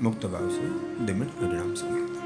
મુક્ત ભાવ છે દિવ્ય હરિનામ સંગીત.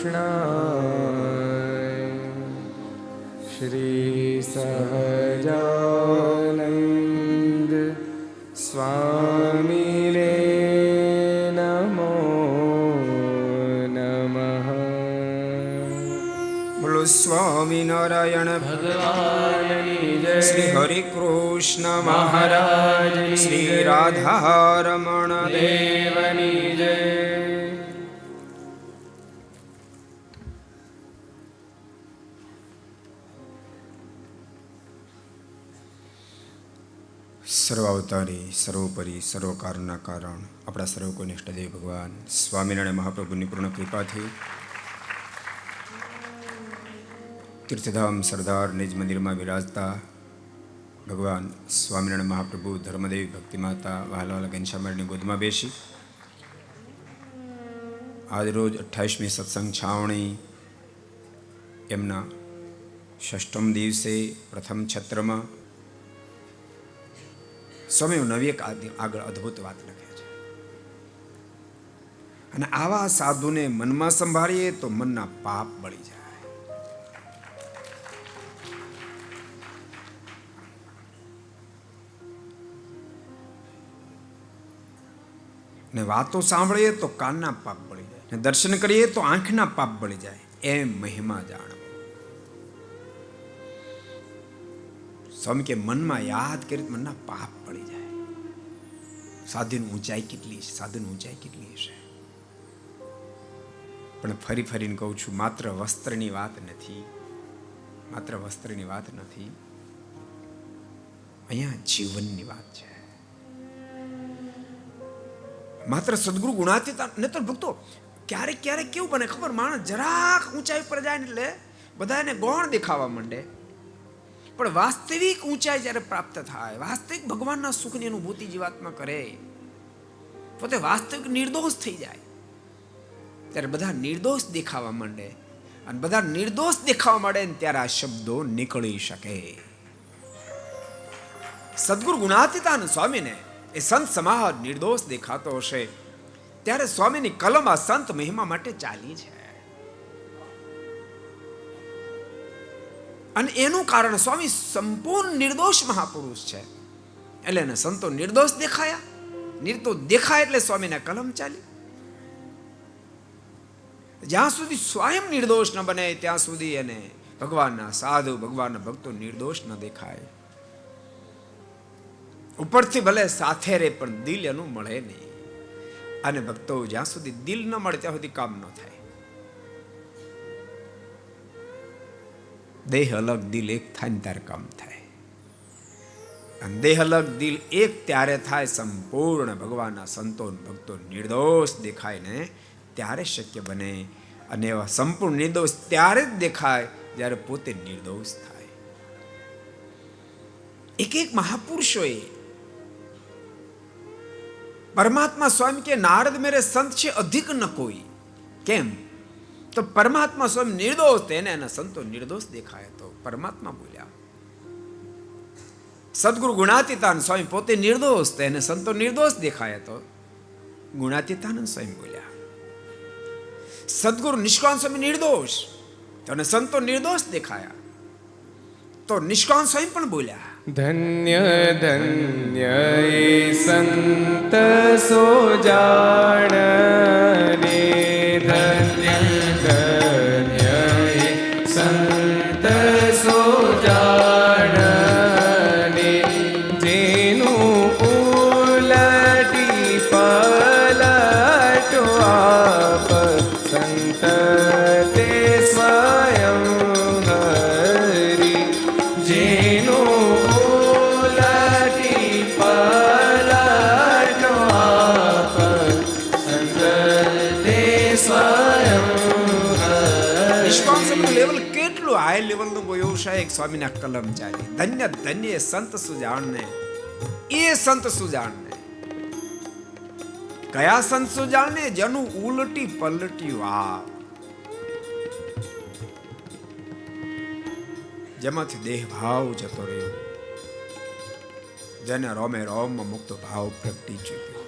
કૃષ્ણાય શ્રી સહજાનંદ સ્વામીને નમો નમઃ. બોલો સ્વામિનારાયણ ભગવાનની જય. શ્રી હરિ કૃષ્ણ મહારાજ શ્રી રાધારમણ દેવની જય. સર્વાવતારી સર્વોપરી સર્વકારના કારણ આપણા સર્વ કોઈ ઇષ્ટદેવ ભગવાન સ્વામિનારાયણ મહાપ્રભુની પૂર્ણ કૃપાથી તીર્થધામ સરદાર નિજ મંદિરમાં બિરાજતા ભગવાન સ્વામિનારાયણ મહાપ્રભુ ધર્મદેવી ભક્તિમાતા વહાલાલ ઘનશ્યામની ગોદમાં બેસી આજ રોજ 28મી સત્સંગ છાવણી એમના 6મ દિવસે પ્રથમ છત્રમાં સ્વામી નવી એક આગળ અદ્ભુત વાત લખે છે. અને આવા સાધુને મનમાં સંભાળીએ તો મનના પાપ બળી જાય. ને વાતો સાંભળીએ તો કાનના પાપ બળી જાય, ને દર્શન કરીએ તો આંખના પાપ બળી જાય. એમ મહિમા જાણવો. સ્વામી કે મનમાં યાદ કરી મનના પાપ પડી જાય. સાધુની ઊંચાઈ કેટલી છે, સાધુની ઊંચાઈ કેટલી છે. પણ ફરી ફરીને કહું છું, માત્ર વસ્ત્રની વાત નથી, માત્ર વસ્ત્રની વાત નથી, અહીંયા જીવનની વાત છે. માત્ર સદગુરુ ગુણાતીતા ને તો ભક્તો ક્યારેક ક્યારેક કેવું બને ખબર, માણસ જરાક ઊંચાઈ પર જાય ને એટલે બધા એને ગૌણ દેખાવા માંડે. પણ વાસ્તવિક ઊંચાઈ જ્યારે પ્રાપ્ત થાય, વાસ્તવિક ભગવાનના સુખની અનુભૂતિ જીવાત્મા કરે, પોતે વાસ્તવિક નિર્દોષ થઈ જાય, ત્યારે બધા નિર્દોષ દેખાવા માંડે. અને બધા નિર્દોષ દેખાવા માંડે ને ત્યારે આ શબ્દો નીકળી શકે. સદગુરુ ગુણાતીતાનંદ સ્વામીને એ સંત સમાહ નિર્દોષ દેખાતો હશે, ત્યારે સ્વામીની કલમ આ સંત મહિમા માટે ચાલી છે. અને એનું કારણ સ્વામી સંપૂર્ણ નિર્દોષ મહાપુરુષ છે, એટલે એને સંતો નિર્દોષ દેખાયા. નિર્દોષ દેખાય એટલે સ્વામીને કલમ ચાલી. જ્યાં સુધી સ્વયં નિર્દોષ ન બને ત્યાં સુધી એને ભગવાનના સાધુ, ભગવાનના ભક્તો નિર્દોષ ન દેખાય. ઉપરથી ભલે સાથે રહે પણ દિલ એનું મળે નહીં. અને ભક્તો જ્યાં સુધી દિલ ન મળે ત્યાં સુધી કામ ન થાય. દેહ અલગ દિલ એક થાય ને ત્યારે કામ થાય. અને દેહ અલગ દિલ એક ત્યારે થાય સંપૂર્ણ ભગવાનના સંતો ભક્તો નિર્દોષ દેખાય ને ત્યારે શક્ય બને. અને એવા સંપૂર્ણ નિર્દોષ ત્યારે જ દેખાય જ્યારે પોતે નિર્દોષ થાય. એક એક મહાપુરુષોએ પરમાત્મા સ્વામી કે નારદ મેરે સંત છે અધિક ન કોઈ. કેમ? તો પરમાત્મા સ્વયં નિર્દોષ, તેને એના સંતો નિર્દોષ દેખાય તો પરમાત્મા બોલ્યા. સદગુરુ ગુણાતીતાનંદ સ્વામી પોતે નિર્દોષ, તેને સંતો નિર્દોષ દેખાય તો ગુણાતીતાનંદ સ્વામી બોલ્યા. સદગુરુ નિષ્કાંત સ્વામી નિર્દોષ, અને સંતો નિર્દોષ દેખાયા તો નિષ્કાંત સ્વામી પણ બોલ્યા. ધન્ય ધન્ય એ સંત સો જાણને, ધન્ય ધન્ય એ સંત સો જાણને, જેનું ઉલટી પલટો આપ સંત તે સ્વયં હરી. જેનું લેવલ કેટલું હાઈ લેવલનું વ્યવસાયિક સ્વામીના કલમ ચાલી. ધન્ય ધન્ય સંત સુજાણને, એ સંત સુજાણને. કયા સંત સુજાણને? જેનું ઉલટી પલટી વાત, જેમાંથી દેહ ભાવ જતો રહ્યો, જેને રોમે રોમમાં મુક્ત ભાવ પ્રગટી ચૂક્યો.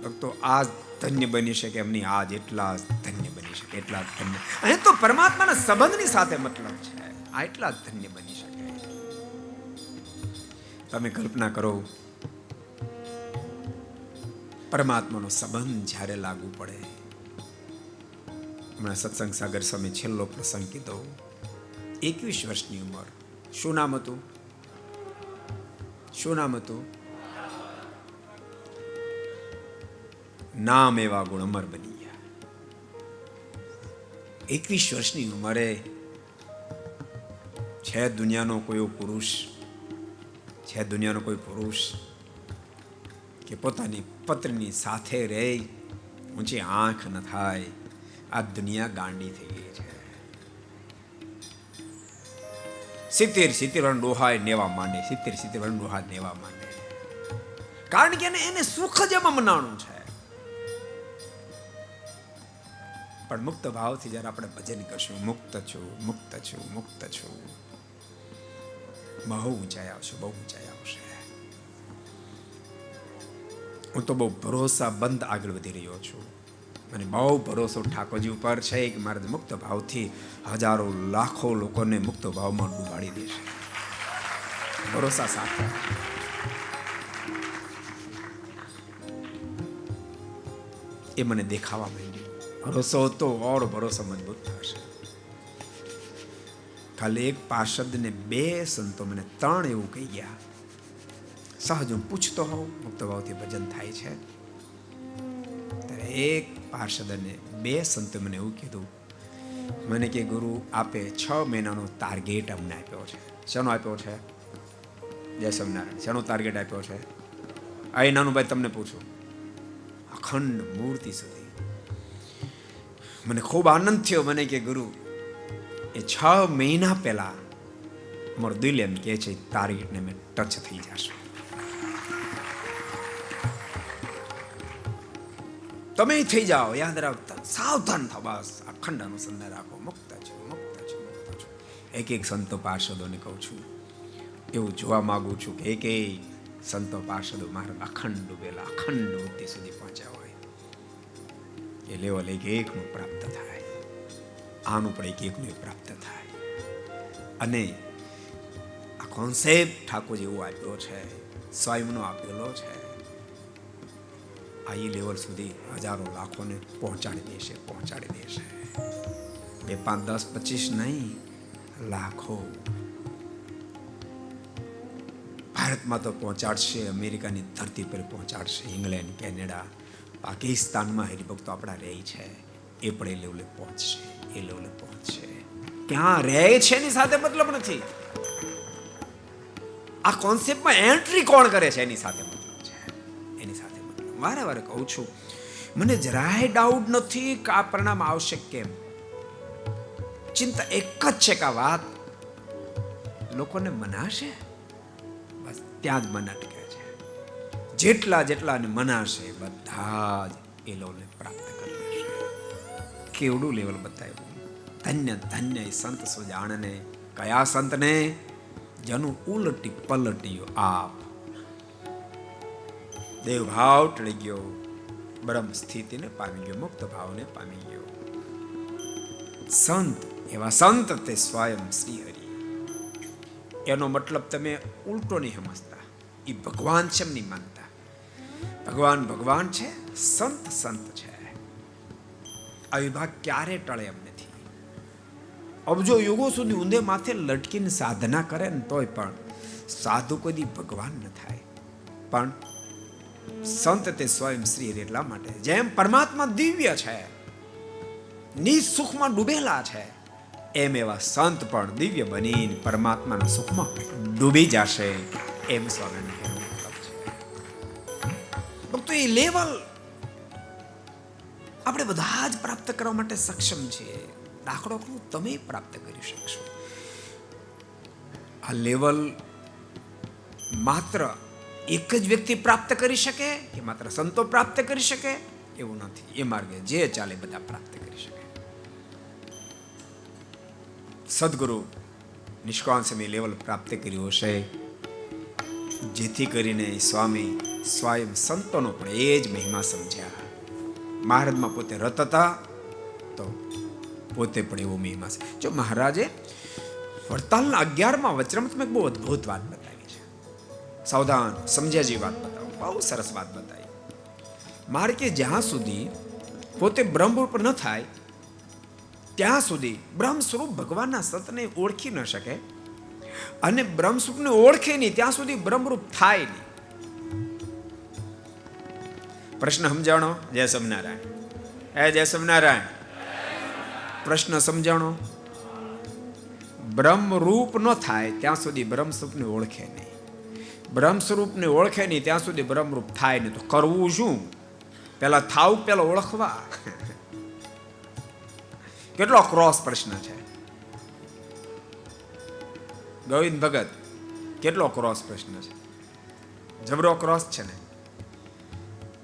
ભક્તો આ ધન્ય બની શકે એમની આજ એટલા જ ધન્ય બની શકે, એટલા જ ધન્ય. અહીં તો પરમાત્માના સંબંધની સાથે મતલબ છે, આ એટલા જ ધન્ય બની શકે. તમે કલ્પના કરો, પરમાત્માનો સંબંધ જ્યારે લાગુ પડે. હમણાં સત્સંગ સાગર સ્વામી છેલ્લો પ્રસંગ કીધો, 21 વર્ષની ઉંમર. શું નામ હતું? શું નામ હતું? નામ એવા ગુણ અમર બની ગયા. 21 વર્ષની ઉંમરે છે દુનિયાનો કોઈ પુરુષ, છે દુનિયાનો કોઈ પુરુષ કે પોતાની પત્ની સાથે રહે, ઊંચી આંખ ન થાય. આ દુનિયા ગાંડી થઈ ગઈ છે. 70 વર્ષ ડોહાય નેવા માંડે, 70 વર્ષ ડોહા નેવા માંડે. કારણ કે એને સુખ જ એમાં મનાણું છે. પણ મુક્ત ભાવથી જ્યારે આપણે ભજન કરશું, મુક્ત છું, મુક્ત છું, મુક્ત છું, બહુ ઊંચાઈ આવશે, બહુ ઊંચાઈ આવશે. હું તો બહુ ભરોસા બંધ આગળ વધી રહ્યો છું. મને બહુ ભરોસો ઠાકોરજી ઉપર છે કે મારા મુક્ત ભાવથી હજારો લાખો લોકોને મુક્ત ભાવમાં ડૂબાડી દેશે. ભરોસા સાથે. એ મને દેખાવા માંડ્યું. ભરોસો તો ઓર ભરોસો મજબૂત થશે. ખાલી એક પાર્ષદને 2 સંતો મને 3 એવું કહી ગયા. સહજ હું પૂછતો હોઉં મુક્ત ભાવથી ભજન થાય છે, ત્યારે એક પાર્ષદને 2 સંતો મને એવું કીધું. મને કે ગુરુ આપે 6 મહિનાનો ટાર્ગેટ અમને આપ્યો છે. શેનો આપ્યો છે? જય સ્વામિનારાયણ. શેનો ટાર્ગેટ આપ્યો છે? આ નાનુભાઈ તમને પૂછું. અખંડ મૂર્તિ સુધી. મને ખૂબ આનંદ થયો. મને કે ગુરુ એ 6 મહિના પહેલા મારું દિલ એમ કહે છે ટાર્ગેટને મેં ટચ થઈ જશે. તમે થઈ જાઓ, યાદ રાખતા સાવધાન થાવ, બસ અખંડ અનુસંધાન રાખો. મુક્ત છું, મુક્ત છું, મુક્ત છું. એક સંતો પાર્ષદોને કહું છું, એવું જોવા માંગુ છું કે એક સંતો પાર્ષદો મારા અખંડ ડૂબેલા, અખંડ મુક્તિ સુધી પહોંચ્યા હોય. એ લેવલ એકનું પ્રાપ્ત થાય, આનું પણ એકનું પ્રાપ્ત થાય. અને આ કોન્સેપ્ટ ઠાકોરજી એવો આપ્યો છે, સ્વયંનો આપેલો છે. આ એ લેવલ સુધી હજારો લાખોને પહોંચાડી દેશે, પહોંચાડી દેશે. 2, 5, 10, 25 નહીં, લાખો. ભારતમાં તો પહોંચાડશે, અમેરિકાની ધરતી પર પહોંચાડશે, ઇંગ્લેન્ડ, કેનેડા, પાકિસ્તાનમાં હરિભક્તો આપણા રહે છે, એ પણ એ લેવલે પહોંચશે, એ લેવલે પહોંચશે. ક્યાં રહે છે એની સાથે મતલબ નથી, આ કોન્સેપ્ટમાં એન્ટ્રી કોણ કરે છે એની સાથે મતલબ છે, એની સાથે મતલબ. વારે વારે કહું છું, મને જરાય ડાઉટ નથી કે આ પરિણામ આવશે કેમ. ચિંતા એક જ છે કે આ વાત લોકોને મનાશે, બસ ત્યાં જ મન અટકે છે. જેટલાને મનાશે બધા જ એ લેવલને પ્રાપ્ત કરી લેશે. કેવડું લેવલ બતાવ્યું. ધન્ય ધન્ય એ સંત સુજાણને. કયા સંતને? જેનું ઉલટી પલટ્યું આપ. દેવ ભાવ ટળી ગયો, બ્રહ્મ સ્થિતિને પામી ગયો, મુક્ત ભાવને પામી ગયો. સંત એવા સંત તે સ્વયં શ્રી હરિ. એનો મતલબ તમે ઉલટો નહીં સમજતા. એ ભગવાન છે એમ નહીં માનતા. ભગવાન ભગવાન છે, સંત સંત છે. આ વિભાગ ક્યારે ટળે એમ નથી. અબજો યુગો સુધી ઊંધે માથે લટકીને સાધના કરે ને તોય પણ સાધુ કોઈ ભગવાન ન થાય. પણ સંત તે સ્વયં શ્રી હરિ. એટલા માટે જેમ પરમાત્મા દિવ્ય છે, નિસુખમાં ડૂબેલા છે, એમ એવા સંત પણ દિવ્ય બનીને પરમાત્માના સુખમાં ડૂબી જશે. એમ સ્વામીનું કહેવું મતલબ છે. ભક્તો, એ લેવલ આપણે બધા જ પ્રાપ્ત કરવા માટે સક્ષમ છીએ. દાખલો તમે પ્રાપ્ત કરી શકશો. આ લેવલ માત્ર એક જ વ્યક્તિ પ્રાપ્ત કરી શકે કે માત્ર સંતો પ્રાપ્ત કરી શકે એવું નથી. એ માર્ગે જે ચાલે બધા પ્રાપ્ત કરી શકે. સદગુરુ નિષ્કાળ સમય લેવલ પ્રાપ્ત કર્યું હશે, જેથી કરીને સ્વામી સ્વયં સંતોનો પણ એ જ મહિમા સમજ્યા. મહારાજમાં પોતે રત હતા તો પોતે પણ એવો મહિમા છે. જો મહારાજે વડતાલના 11માં વચરામૃતમાં એક બહુ અદ્ભુત વાત બતાવી છે. સાવધાન સમજ્યા જેવી વાત બતાવો, બહુ સરસ વાત બતાવી. મારે કે જ્યાં સુધી પોતે બ્રહ્મરૂપ ન થાય ત્યાં સુધી બ્રહ્મ સ્વરૂપ ભગવાનના સતને ઓળખી ન શકે, અને બ્રહ્મ સ્વરૂપને ઓળખે નહીં ત્યાં સુધી બ્રહ્મરૂપ થાય નહીં. પ્રશ્ન સમજાણો? જય સ્વામિનારાયણ. જય સ્વામિનારાયણ. પ્રશ્ન સમજાણો? બ્રહ્મરૂપ ન થાય ત્યાં સુધી બ્રહ્મ સ્વરૂપને ઓળખે નહીં. બ્રહ્મ સ્વરૂપને ઓળખે નહીં ત્યાં સુધી બ્રહ્મરૂપ થાય નહીં. તો કરવું શું? પેલા થાવ, પેલા ઓળખવા. કેટલો ક્રોસ પ્રશ્ન છે ગોવિંદ ભગત, કેટલો ક્રોસ પ્રશ્ન છે, જબરો ક્રોસ છે ને.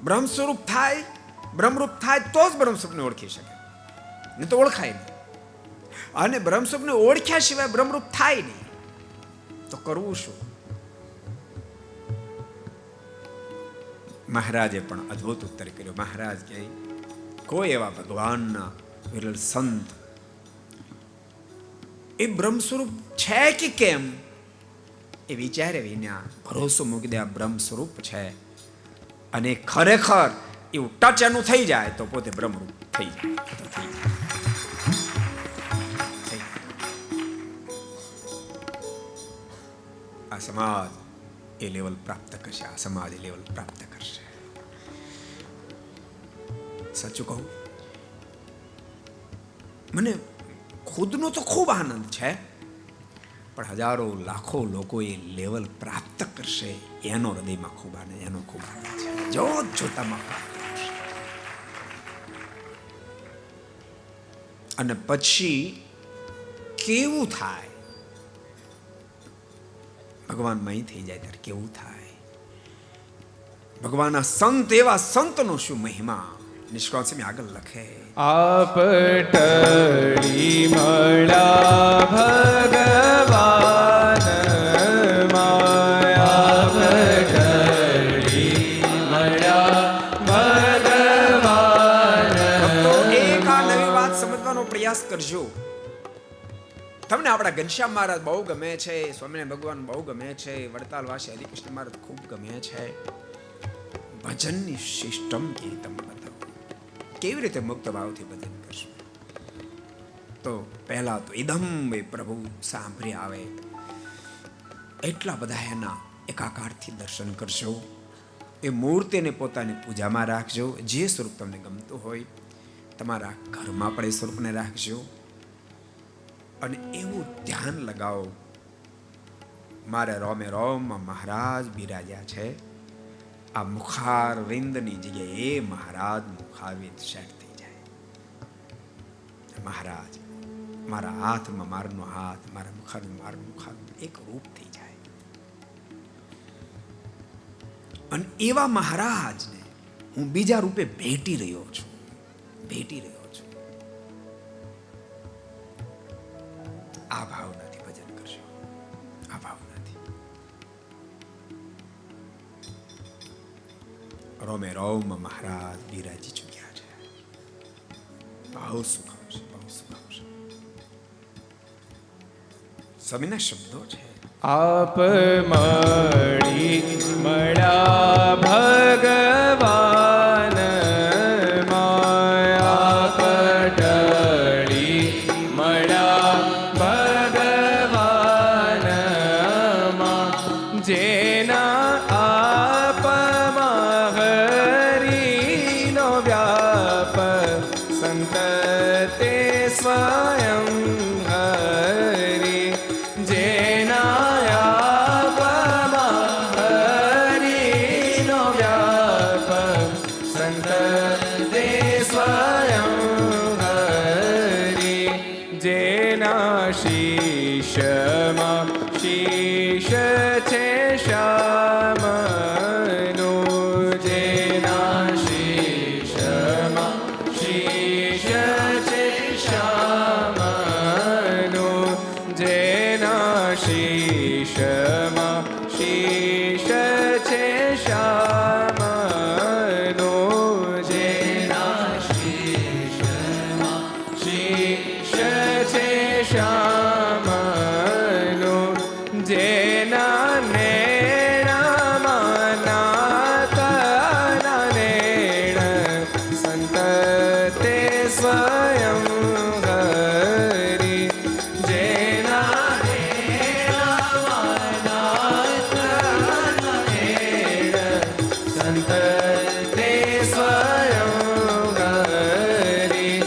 બ્રહ્મ સ્વરૂપ થાય, બ્રહ્મરૂપ થાય તો જ બ્રહ્મ સ્વરૂપને ઓળખી શકે, નહીં તો ઓળખાય નહીં. અને બ્રહ્મ સ્વરૂપને ઓળખ્યા સિવાય બ્રહ્મરૂપ થાય નહીં. તો કરવું શું? મહારાજે પણ અદ્ભુત ઉત્તર કર્યો. મહારાજ કહે કોઈ એવા ભગવાનના વિરલ સંત એ બ્રહ્મ સ્વરૂપ છે કે કેમ એ વિચારે વિના ભરોસો મૂકી દે આ બ્રહ્મ સ્વરૂપ છે, અને ખરેખર એવું ટચ એનું થઈ જાય તો પોતે બ્રહ્મરૂપ થઈ જાય. તો થઈ જાય. આ સમાજ એ લેવલ પ્રાપ્ત કરશે. આ સમાજ એ લેવલ પ્રાપ્ત કરશે. સાચું કહું, મને ખુદનો તો ખૂબ આનંદ છે, પણ હજારો લાખો લોકો એ લેવલ પ્રાપ્ત કરશે એનો હૃદયમાં ખૂબ આનંદ, એનો ખૂબ આનંદ છે. જોત જોતામાં પ્રાપ્ત કરશે. અને પછી કેવું થાય? ભગવાન મય થઈ જાય ત્યારે કેવું થાય? ભગવાનના સંત, એવા સંતનો શું મહિમા! નિષ્કાળ સ્વામી આગળ લખે, આપ ટળી મળ્યા ભગવાન માયા, આપ ટળી મળ્યા ભગવાન. તો એક આ નવી વાત સમજવાનો પ્રયાસ કરજો. તમને આપણા ઘનશ્યામ મહારાજ બહુ ગમે છે, સ્વામિનારાયણ ભગવાન બહુ ગમે છે, વડતાલવાસી હરિકૃષ્ણ મહારાજ ખૂબ ગમે છે. ભજનની સિસ્ટમ કે તમે બતાવો, કેવી રીતે મુક્ત ભાવથી ભજન કરશો? તો પહેલા તો ઇદમ એ પ્રભુ સાંભળી આવે એટલા બધા એના એકાકારથી દર્શન કરશો. એ મૂર્તિને પોતાની પૂજામાં રાખજો. જે સ્વરૂપ તમને ગમતું હોય તમારા ઘરમાં પણ એ સ્વરૂપને રાખજો, અને એવું ધ્યાન લગાવો મારે રોમે રોમમાં મહારાજ બિરાજ્યા છે. આ મુખારવિંદની જગ્યાએ એ મહારાજ મુખારવિંદ સેટ થઈ જાય. મહારાજ મારા હાથમાં મારનો હાથ, મારા મુખારનું મારનું મુખાર એક રૂપ થઈ જાય. અને એવા મહારાજને હું બીજા રૂપે ભેટી રહ્યો છું. આ ભાવનાથી ભજન કરશો. આ ભાવનાથી રોમે રોમમાં મહારાજ બિરાજી ચૂક્યા છે. બહુ સુખ આવશે, બહુ સુખ આવશે. સ્વામીના શબ્દો છે, આપ મળ્યા ભગવાન માયા, ટળી મળ્યા ભગવાન જેના આપમાં હરિનો વ્યાપ, સંત તે સ્વયં હરિ. જેના આપમાં હરિનો વ્યાપ, સંત તે સ્વયં હરિ. જેના શીશમાં શીશ છે શ્યામનું, જેના શીશમાં શીશ છે શ્યામનું, જેના શીશમાં શીશ છે શ્યામનું, જેના શ્યામલો જેના નેણામાં નાથના નેણ સંત તે સ્વયં હરી જેના નેણામાં નાથના નેણ સંત તે સ્વયં હરી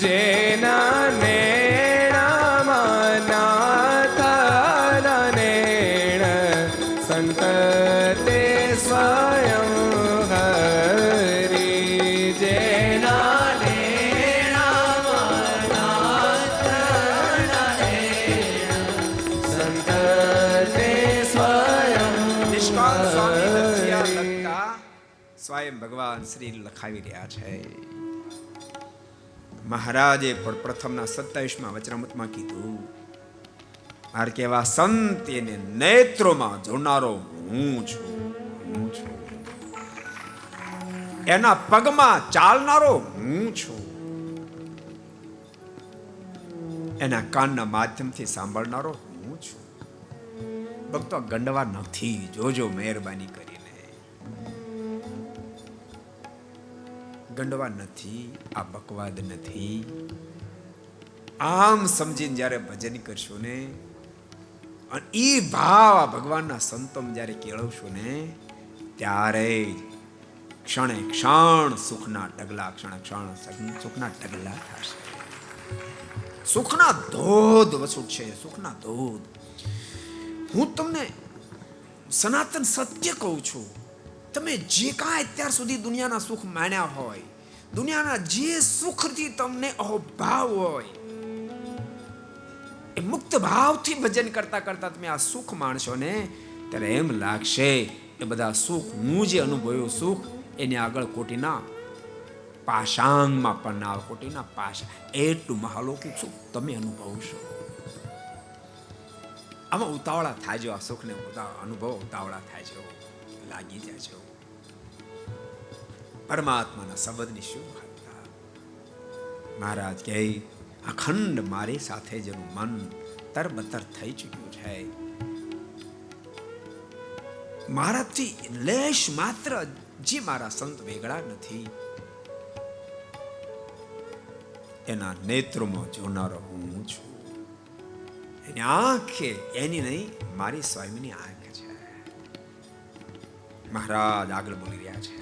જેના નેણામાં નાથના નેણ સંત તે સ્વયં હરી જેના નેણામાં નાથના નેણ સંત તે સ્વયં નિષ્કાળ સ્વામી લખ્યા લખતા સ્વયં ભગવાન શ્રી લખાવી રહ્યા છે. મહારાજે પણ પ્રથમના 27માં વચનામૃતમાં કીધું, મારે કેવા સંત એને નેત્રોમાં જોનારો હું છું, હું છું. એના પગમાં ચાલનારો હું છું, એના કાનના માધ્યમથી સાંભળનારો હું છું. ભક્તો ગંડવા નથી, જોજો મહેરબાની કરીને ગંડવા નથી, આ બકવાદ નથી. આમ સમજીને જ્યારે ભજન કરશો ને અને ઈ ભાવ ભગવાનના સંતોમ જ્યારે કેળવશો ને ત્યારે ક્ષણે ક્ષણ સુખના ડગલા, ક્ષણે ક્ષણ સુખના ડગલા થશે. સુખના ધોધ વસૂટશે, સુખના ધોધ. હું તમને સનાતન સત્ય કહું છું, તમે જે કાંઈ અત્યાર સુધી દુનિયાના સુખ માણ્યા હોય, દુનિયાના જે સુખથી તમને અહોભાવ હોય, એ મુક્ત ભાવથી ભજન કરતા કરતા તમે આ સુખ માણશો ને ત્યારે એમ લાગશે એ બધા સુખ, હું જે અનુભવ્યું સુખ એની આગળ કોટીના પાષાણમાં પણ ના, કોટીના પાષાણ એટલું મહાલૌકિક સુખ તમે અનુભવશો. આમાં ઉતાવળા થાજો, આ સુખને અનુભવ ઉતાવળા થાજો, લાગી જાજો. પરમાત્માના શબ્દની શું વાર્તા. મહારાજ કહે અખંડ મારી સાથે જેનું મન તરબતર થઈ ચૂક્યું છે, મારાથી લેશ માત્ર જે મારા સંત વેગળા નથી, એના નેત્રોમાં જોનારો હું છું. એની આંખે એની નહીં, મારી સ્વામીની આંખ છે. મહારાજ આગળ બોલી રહ્યા છે,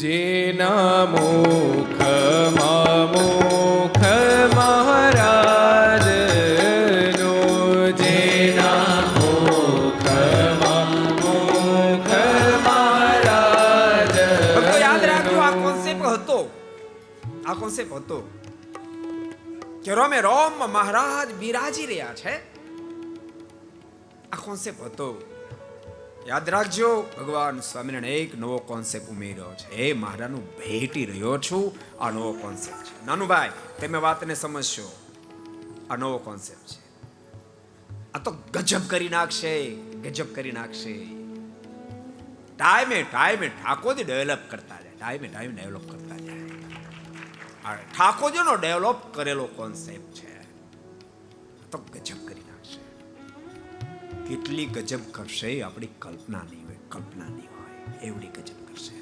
જેના મુખમાં મુખ મહારાજનો, જેના મુખમાં મુખ મહારાજ. ભક્તો યાદ રાખજો, આ કોન્સેપ્ટ હતો, આ કોન્સેપ્ટ હતો કે રોમે રોમ મહારાજ બિરાજી રહ્યા છે. આ કોન્સેપ્ટ હતો. યાદ રાખજો, ભગવાન સ્વામિનારાયણ એક નવો કોન્સેપ્ટ ઉમેર્યો છે. એ મહારાજનું ભેટી રહ્યો છું, આ નવો કોન્સેપ્ટ છે. નાનુભાઈ તમે વાતને સમજશો, આ નવો કોન્સેપ્ટ છે. આ તો ગજબ કરી નાખશે, ગજબ કરી નાખશે. ટાઈમે ટાઈમે ઠાકોરજી ડેવલપ કરતા જાય, ટાઈમે ટાઈમે ડેવલપ કરતા જાય. આ ઠાકોરજીનો ડેવલપ કરેલો કોન્સેપ્ટ છે. આ તો ગજબ કરી નાખશે. કેટલી ગજબ કરશે આપણી કલ્પના નહીં હોય, કલ્પના નહીં હોય એવડી ગજબ કરશે.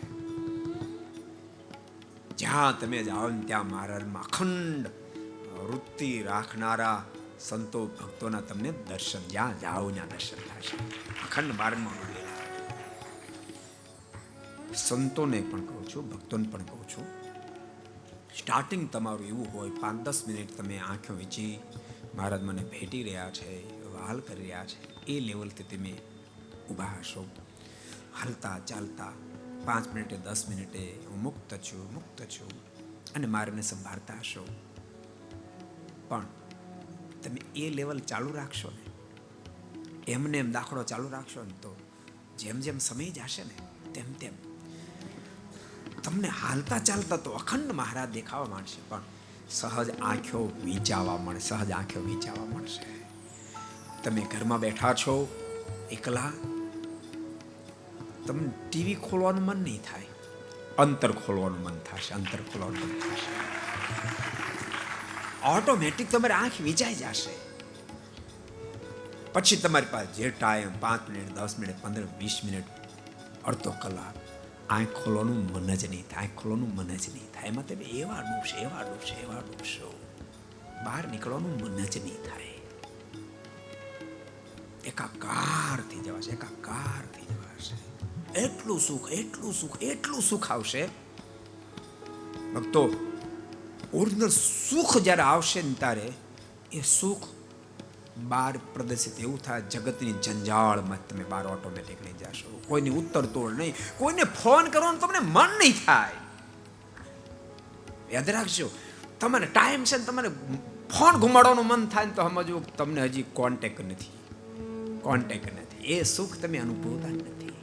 જ્યાં તમે જાઓ ને ત્યાં મહારાજમાં અખંડ વૃત્તિ રાખનારા સંતો ભક્તોના તમને દર્શન, જ્યાં જાઓ ત્યાં દર્શન થશે. અખંડ માર્ગમાં મળેલા સંતોને પણ કહું છું, ભક્તોને પણ કહું છું, સ્ટાર્ટિંગ તમારું એવું હોય 5-10 મિનિટ તમે આંખો વીંચી મહારાજ મને ભેટી રહ્યા છે, વહાલ કરી રહ્યા છે, એ લેવલથી તમે ઊભા હશો. હાલતા ચાલતા 5 મિનિટે 10 મિનિટે હું મુક્ત છું, મુક્ત છું અને મારાને સંભાળતા હશો. પણ તમે એ લેવલ ચાલુ રાખશો ને, એમને એમ દાખલો ચાલુ રાખશો ને, તો જેમ જેમ સમય જશે ને તેમ તેમ તમને હાલતા ચાલતા તો અખંડ મહારાજ દેખાવા માંડશે, પણ સહજ આંખો વીંચાવા મળે, સહજ આંખો વીંચાવા મળશે. તમે ઘરમાં બેઠા છો એકલા, તમને ટીવી ખોલવાનું મન નહીં થાય, અંતર ખોલવાનું મન થશે, અંતર ખોલવાનું મન થશે. ઓટોમેટિક તમારી આંખ વીંચાઈ જશે. પછી તમારી પાસે જે ટાઈમ 5 મિનિટ 10 મિનિટ 15 20 મિનિટ અડધો કલાક આંખ ખોલવાનું મન જ નહીં થાય, આંખ ખોલવાનું મન જ નહીં થાય. એમાં તમે એવા ડૂબશો બહાર નીકળવાનું મન જ નહીં થાય. એકાકાર થઈ જવાશે. એટલું સુખ આવશે ભક્તો. ઓરિજિનલ સુખ જ્યારે આવશે ને તારે એ સુખ બહાર પ્રદર્શિત એવું થાય, જગતની જંજાળમાં તમે બહાર ઓટોમેટિક લઈ જશો. કોઈની ઉત્તરતોડ નહીં, કોઈને ફોન કરવાનું તમને મન નહીં થાય. યાદ રાખજો, તમારે ટાઈમ છે ને તમારે ફોન ઘુમાડવાનું મન થાય ને તો સમજવું તમને હજી કોન્ટેક્ટ નથી. એ સુખ તમે અનુભવતા નથી.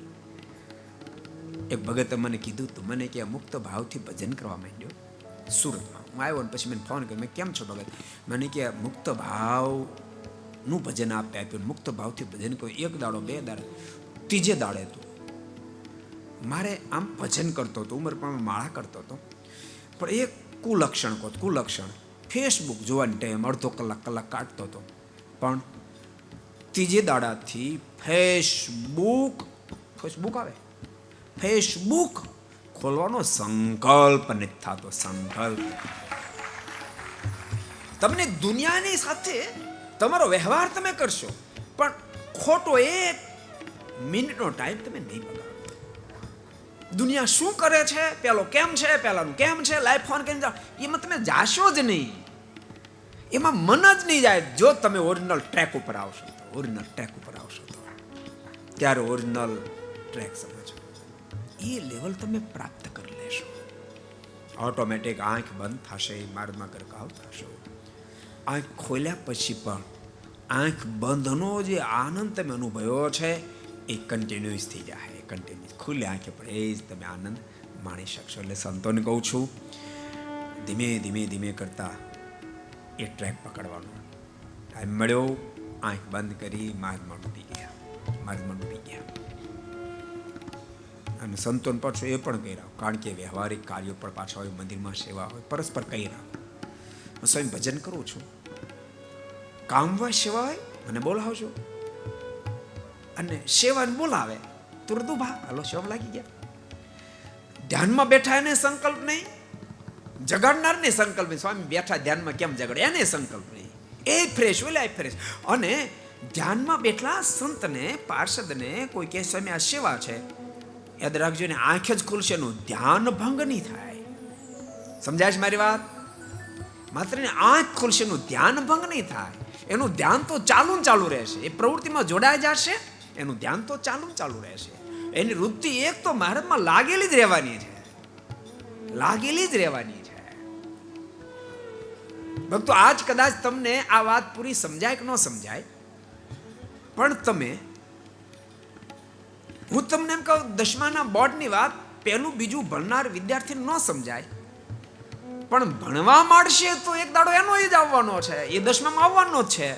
એક ભગતે મને કીધું તું, મને કે મુક્ત ભાવથી ભજન કરવા માંડ્યો સુરતમાં. હું આવ્યો ને પછી મને ફોન કર્યો, મેં કેમ છો ભગત? મને કે મુક્ત ભાવનું ભજન આપે આપ્યું. મુક્ત ભાવથી ભજન કર્યું. 1 દાડો 2 દાડો, ત્રીજે દાડે તું મારે આમ ભજન કરતો હતો, ઉંમર પણ માળા કરતો હતો, પણ એક કુલક્ષણ ફેસબુક જોવાની ટાઈમ અડધો કલાક કાઢતો હતો. પણ ત્રીજે દાડાથી ફેસબુક ખોલવાનો સંકલ્પ નથી થતો. તમને દુનિયાની સાથે તમારો વ્યવહાર તમે કરશો, પણ ખોટો 1 મિનિટનો ટાઈમ તમે નહીં બગાડો. દુનિયા શું કરે છે, પેલો કેમ છે, પેલાનું કેમ છે, લાઈફ ફોન કરીને જાઓ, એમાં તમે જાશો જ નહીં. એમાં મન જ નહીં જાય. જો તમે ઓરિજિનલ ટ્રેક ઉપર આવશો તો ત્યારે ઓરિજિનલ ટ્રેક સમજો, એ લેવલ તમે પ્રાપ્ત કરી લેશો. ઓટોમેટિક આંખ બંધ થશે, માર્ગમાં ગરકાવ થશો. આંખ ખોલ્યા પછી પણ આંખ બંધનો જે આનંદ તમે અનુભવ્યો છે એ કન્ટિન્યુઅસ થઈ જાય. ખુલ્લી આંખે પણ એ જ તમે આનંદ માણી શકશો. એટલે સંતોને કહું છું, ધીમે કરતા એ ટ્રેક પકડવાનો. ટાઈમ મળ્યો, આંખ બંધ કરી માર્ગમાં ડૂબી ગયા. અને સંતોન પાછું એ પણ કહી રહ્યો, કારણ કે વ્યવહારિક કાર્યો પણ પાછા હોય, મંદિરમાં સેવા હોય, પરસ્પર કહી રહ્યો. હું સ્વયં ભજન કરું છું, કામમાં સેવા હોય મને બોલાવજો, અને સેવાને બોલાવે તુરત ઉભા, હાલો સેવા લાગી ગયા. ધ્યાનમાં બેઠા એને સંકલ્પ નહીં, જગાડનાર ને સંકલ્પ નહીં. સ્વામી બેઠા ધ્યાનમાં કેમ જગાડે એને સંકલ્પ નહીં. એ ફ્રેશ ઓલા ફ્રેશ. અને ધ્યાનમાં બેઠલા સંતને પાર્ષદને કોઈ કહે સ્વામી આ સેવા છે, યાદ રાખજો ને આંખ જ ખુલશે, એનું ધ્યાન ભંગ નહીં થાય. સમજાય છે મારી વાત? માત્ર ને આંખ ખુલશે, એનું ધ્યાન ભંગ નહીં થાય. એનું ધ્યાન તો ચાલુ રહેશે. એ પ્રવૃત્તિમાં જોડાઈ જશે, એનું ધ્યાન તો ચાલુ રહેશે. એની વૃત્તિ એક તો મહારાજમાં લાગેલી જ રહેવાની છે. ભક્તો, આજ કદાચ તમને આ વાત પૂરી સમજાય કે ન સમજાય, પણ હું તમને એમ કહું, 10માના બોર્ડની વાત પહેલું બીજું ભણનાર વિદ્યાર્થી ન સમજાય, પણ ભણવા માંડશે તો એક દાડો એનો જ આવવાનો છે, એ 10મામાં આવવાનો જ છે.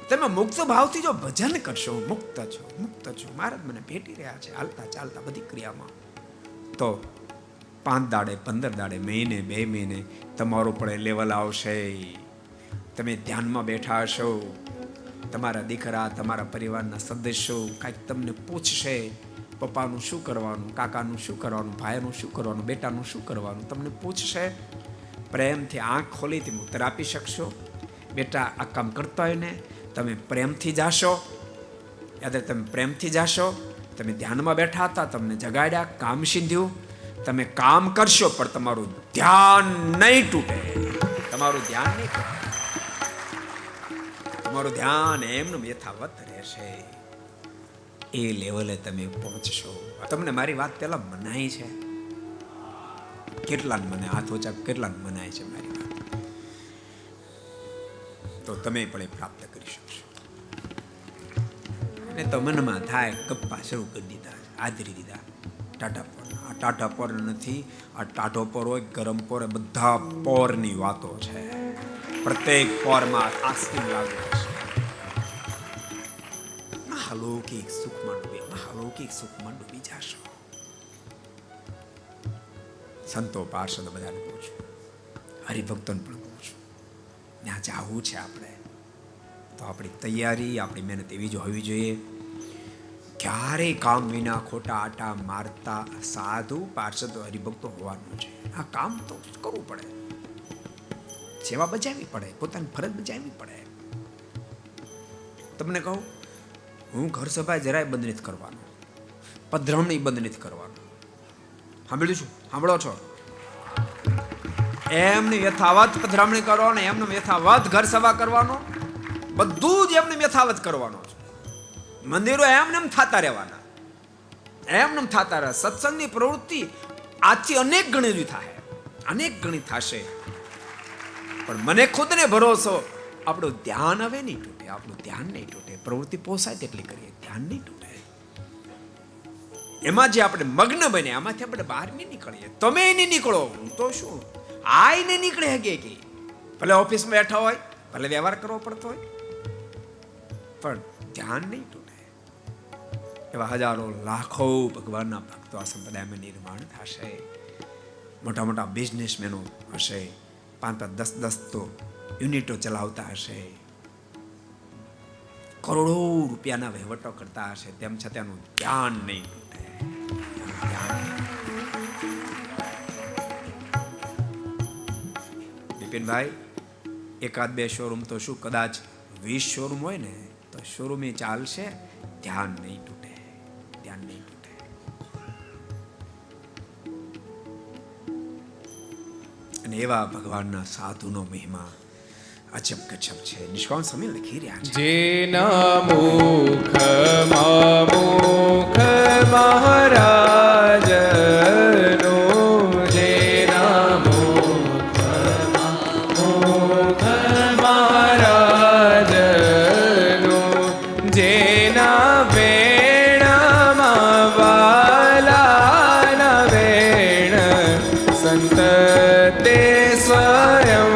તમે મુક્ત ભાવથી જો ભજન કરશો, મુક્ત છો મહારાજ મને ભેટી રહ્યા છે હાલતા ચાલતા બધી ક્રિયામાં, તો 5 દાડે 15 દાડે મહિને 2 મહિને તમારું પણ લેવલ આવશે. તમે ધ્યાનમાં બેઠા હશો, તમારા દીકરા તમારા પરિવારના સદસ્યો કાંઈક તમને પૂછશે, પપ્પાનું શું કરવાનું, કાકાનું શું કરવાનું, ભાઈનું શું કરવાનું, બેટાનું શું કરવાનું, તમને પૂછશે. પ્રેમથી આંખ ખોલી તમે ઉત્તર આપી શકશો. બેટા આ કામ કરતા હોય ને તમે પ્રેમથી જાશો. યાદ તમે પ્રેમથી જાશો. તમે ધ્યાનમાં બેઠા હતા, તમને જગાડ્યા, કામ સિંધ્યું, તમે કામ કરશો, પણ તમારું ધ્યાન નહીં તૂટે. તમારું ધ્યાન એમનું યથાવત રહેશે. એ લેવલે તમે પહોંચશો. તમને મારી વાત પેલા મનાય છે? કેટલાને મને હાથ ઓછા, કેટલાને મનાય છે મારી વાત? તો તમે પણ એ પ્રાપ્ત કરી શકશો. અને તો મનમાં થાય, ગપ્પા શરૂ કરી દીધા, આદરી દીધા. ટાટા પર નથી, આ ટાઢો પર હોય, ગરમ પર હોય, બધા પોરની વાતો છે. પ્રત્યેક પોરમાં આસ્તિક લાગુ છે. મહાલૌકિક સુખમાં ડૂબી જશો. સંતો પાર્ષદ બધાને કહું છું, હરિભક્તોને પણ કહું છું, ત્યાં જાવું છે આપણે. તો આપણી તૈયારી, આપણી મહેનત એવી જ હોવી જોઈએ. ક્યારેય કામ વિના ખોટા આટા મારતા સાધુ પાર્ષદો હરિભક્તો હોવાનું છે. આ કામ તો કરવું પડે, સેવા બજાવવી પડે, પોતાની ફરજ બજાવવી પડે. તમને કહું, હું ઘર સભા જરાય બંધ નથી કરવાનો, પધરામણી બંધ નથી કરવાનો. સાંભળ્યું છું? સાંભળો છો? એમને યથાવત પધરામણી કરવાનો, એમને યથાવત ઘર સભા કરવાનો, બધું જ એમને યથાવત કરવાનો છે. મંદિરો એમને થતા રહેવાના, એમને થતા રહે. સત્સંગની પ્રવૃત્તિ આજથી અનેક ગણી થાય, અનેક ગણી થશે. પણ મને ખુદને ભરોસો, આપણું ધ્યાન હવે નહીં તૂટે, આપણું ધ્યાન નહીં તૂટે. પ્રવૃત્તિ પોસાય તેટલી કરીએ, ધ્યાન નહીં તૂટે. એમાં જે આપણે મગ્ન બને, આમાંથી આપણે બહાર નહીં નીકળીએ. તમે નહીં નીકળો, હું તો શું આય નહીં નીકળે હગે કે ભલે ઓફિસમાં બેઠા હોય, ભલે વ્યવહાર કરવો પડતો હોય, પણ ધ્યાન નહીં તૂટે. એવા હજારો લાખો ભગવાનના ભક્તો આ સંપ્રદાયમાં નિર્માણ થશે. મોટા મોટા બિઝનેસમેનો હશે, 5-10 તો યુનિટો ચલાવતા હશે, કરોડો રૂપિયાના વહીવટો કરતા હશે, તેમ છતાં એનું ધ્યાન નહીં તૂટે. બિપિનભાઈ, 1-2 શોરૂમ તો શું, કદાચ 20 શોરૂમ હોય ને તો શોરૂમ ચાલશે, ધ્યાન નહીં તૂટે, ધ્યાન નહીં તૂટે. અને એવા ભગવાનના સાધુનો મહિમા અજબ ગજબ છે. નિષ્કામ સ્વામી લખી રહ્યા છે, જેના મુખમાં મુખ મહારાજનો, જેના મુખમાં મુખ મહારાજનો, જેના વેણમાં વાલાના વેણ સંત તે સ્વયં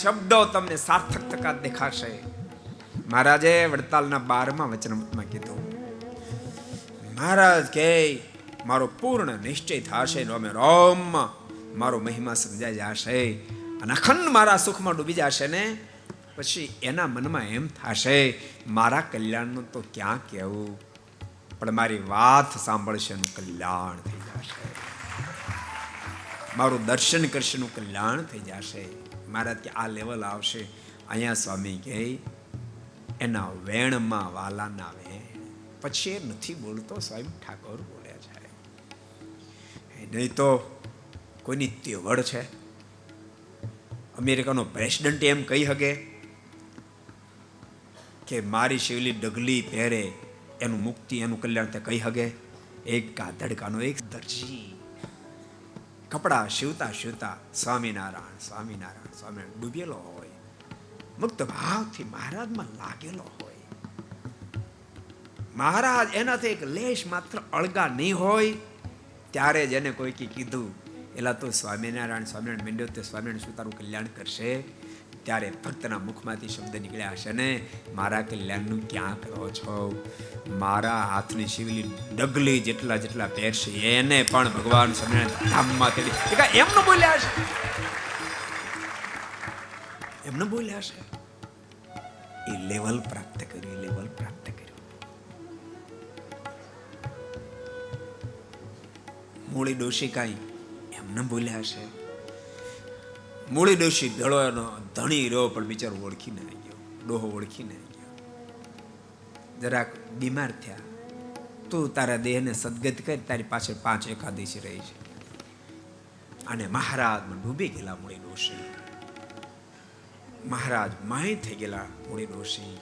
શબ્દો તમને સાર્થક ટકા દેખાશે. મહારાજે વડતાલના 12મા વચનામૃતમાં કીધું, મહારાજ કે મારો પૂર્ણ નિશ્ચય થશે, રોમે રોમ મારો મહિમા સમજાઈ જશે અને અખંડ મારા સુખમાં ડૂબી જશે ને પછી એના મનમાં એમ થશે, મારા કલ્યાણનું તો ક્યાં કહેવું, પણ મારી વાત સાંભળશે એનું કલ્યાણ થઈ જશે, મારું દર્શન કરશે એનું કલ્યાણ થઈ જશે. મહારાજ કે આ લેવલ આવશે. અહીંયા સ્વામી કહે એના વેણમાં વાલાના વેણ. પછી એ નથી બોલતો, સ્વામી ઠાકોર બોલે છે. નહીં તો કોઈની તેવડ છે. અમેરિકાનો પ્રેસિડન્ટ એમ કહી શકે કે મારી શિવલી ડગલી પહેરે એનું મુક્તિ, એનું કલ્યાણ તે કહી શકે? એક ગાધડકાનો એક દરજી કપડા શિવતા શિવતા સ્વામિનારાયણ સ્વામિનારાયણ સ્વામિનારાયણ ડૂબેલો હોય, મુક્ત ભાવથી મહારાજમાં લાગેલો હોય, મહારાજ એનાથી એક લેશ માત્ર અળગા નહીં હોય, ત્યારે જ એને કોઈ કીધું એલા તો સ્વામિનારાયણ સ્વામિનારાયણ માંડ્યો તે સ્વામિનારાયણ શું તારું કલ્યાણ કરશે, ત્યારે ભક્તના મુખમાંથી શબ્દ નીકળ્યા હશે ને, મારા કલ્યાણનું ક્યાં કરો છો? મારા હાથની શિવલી ડગલી જેટલા જેટલા પહેરશે એને પણ ભગવાન સ્વામિનારાયણ ધામમાં તેડી એમને બોલ્યા હશે, એમને બોલ્યા હશે. એ લેવલ પ્રાપ્ત કર્યું, લેવલ પ્રાપ્ત કર્યું. મૂળી ડોશી કાંઈ એમને બોલ્યા હશે. મૂળી ડોશી ધડો એનો ધણી રહ્યો પણ બિચારો ઓળખીને આવી ગયો, ડોહો ઓળખીને આવી ગયો. જરાક બીમાર થયા, તું તારા દેહને સદગત કરી, તારી પાછળ 5 એકાદશી રહી છે. અને મહારાજમાં ડૂબી ગયેલા મૂળી ડોશી, મહારાજ માય થઈ ગયેલા મૂળી ડોશી.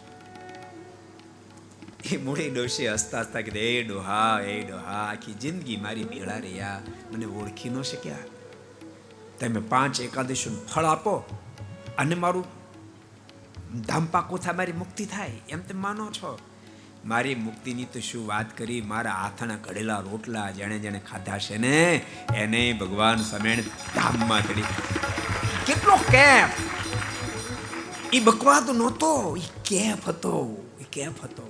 એ મૂળી ડોશી હસતા હસતા કીધું, એ ડોહા આખી જિંદગી મારી ભેળા રહ્યા, મને ઓળખી ન શક્યા. તમે 5 એકાદશીનું ફળ આપો અને મારું ધામ પાકું થાય, મારી મુક્તિ થાય એમ તમે માનો છો. મારી મુક્તિની તો શું વાત કરી, મારા હાથના ઘડેલા રોટલા જેણે જેણે ખાધા છે ને એને ભગવાન સ્વામિનારાયણ ધામમાં ચડી. કેટલો કેફ! એ બકવાદ નહોતો, એ કેફ હતો.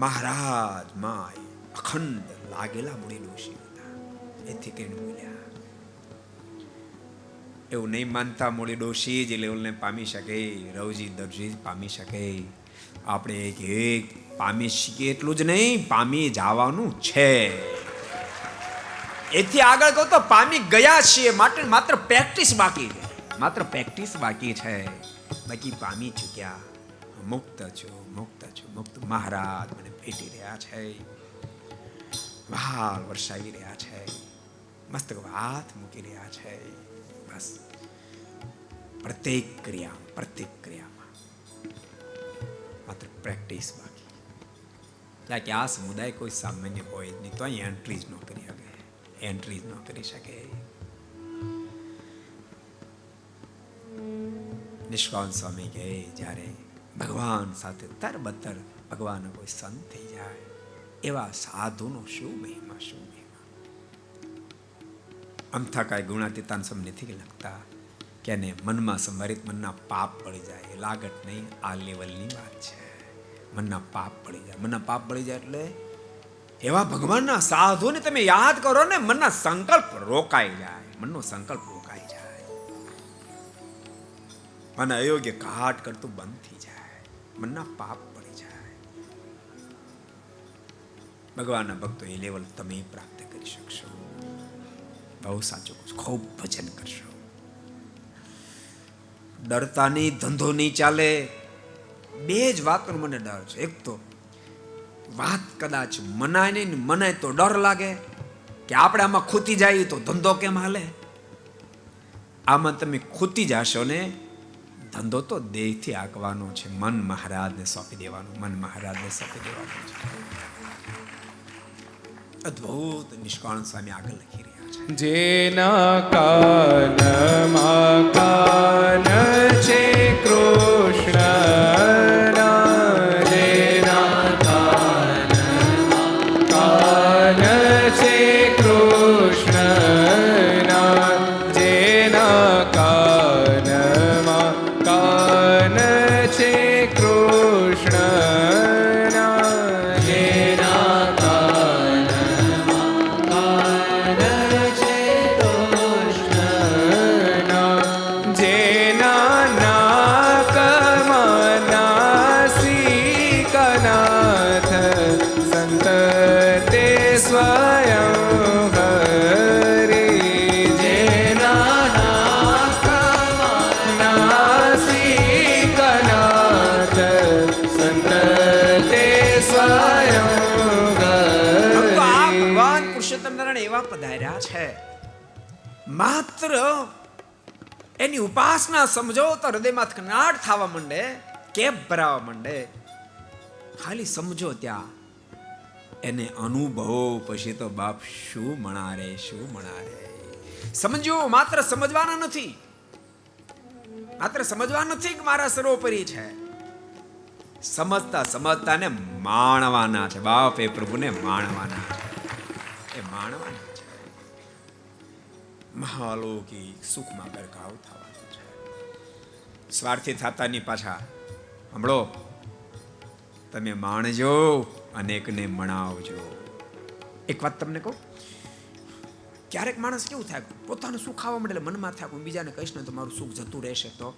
મહારાજ માય અખંડ લાગેલા મૂળી ડોશી હતા. એથી કરીને બોલ્યા. એવું નહીં માનતા મૂળી ડોશી જ લેવલને પામી શકે, રવજી દરજી પામી શકે. આપણે એક પામી શકીએ એટલું જ નહીં, પામી જવાનું છે. એથી આગળ કહું તો પામી ગયા છીએ, માટે માત્ર પ્રેક્ટિસ બાકી છે. બાકી પામી ચૂક્યા. મુક્ત છું. મહારાજ મને ભેટી રહ્યા છે, વાલ વરસાવી રહ્યા છે, મસ્તક હાથ મૂકી રહ્યા છે. બસ પ્રત્યેક ક્રિયામાં માત્ર પ્રેક્ટિસ બાકી. કારણ કે આ સમુદાય કોઈ સામાન્ય હોય નહીં, તો અહીં એન્ટ્રી જ ન કરી શકે. નિષ્કાંત સ્વામી કહે, જ્યારે ભગવાન સાથે તરબતર ભગવાનનો કોઈ સંત થઈ જાય, એવા સાધુનો શું મહિમા. અમથા કાંઈ ગુણાતીતાન સમય નથી લખતા કે એને મનમાં સંભારિત મનના પાપ પડી જાય. એ લાગત નહીં, આ લેવલની વાત છે. મનના પાપ પડી જાય એટલે એવા ભગવાનના સાધુને તમે યાદ કરો ને, મનનો સંકલ્પ રોકાઈ જાય. મને અયોગ્ય ઘાટ કરતું બંધ થઈ જાય, મનના પાપ પડી જાય. ભગવાનના ભક્તો એ લેવલ તમે પ્રાપ્ત કરી શકશો. બહુ સાચું કહું છું. ખૂબ ભજન કરશો. ડરતા નહીં, ધંધો નહીં ચાલે. 2 જ વાતનો મને ડર છે. એક તો વાત કદાચ મનાય નહીં, મનાય તો ડર લાગે કે આપણે આમાં ખૂતી જાય તો ધંધો કેમ હાલે. આમાં તમે ખૂતી જશો ને, ધંધો તો દેહથી આંકવાનો છે. મન મહારાજને સોંપી દેવાનું છે. અદ્ભુત નિષ્કાળ સ્વામી આગળ લખી રહ્યા છે. જેના કાનમાં કાન છે કૃષ્ણ, જેના કાનમાં કાન છે કૃષ્ણ, જેના કાનમાં કાન છે કૃષ્ણ, જેના એવા પધાર્યા છે, માત્ર એની ઉપાસના સમજો તો હૃદયમાં કનાટ થવા માંડે, કેપ ભરાવા માંડે. ખાલી સમજો ત્યાં એને અનુભવ, પછી તો બાપ શું મણારે. સમજો, માત્ર સમજવાના નથી કે મારા સર્વોપરી છે. સમજતા ને માણવાના છે. બાપ એ પ્રભુને માણવાના છે. મહાલૌકિક સુખમાં ગરકાવ થવાનો છે. સ્વાર્થી થતાની પાછા સાંભળો, તમે માણજો, અનેકને મણાવજો. એક વાત તમને કહું, ક્યારેક માણસ કેવું થાય, પોતાનું સુખ ખાવા માટે મનમાં થાય, હું બીજાને કહીશ ને તો મારું સુખ જતું રહેશે. તો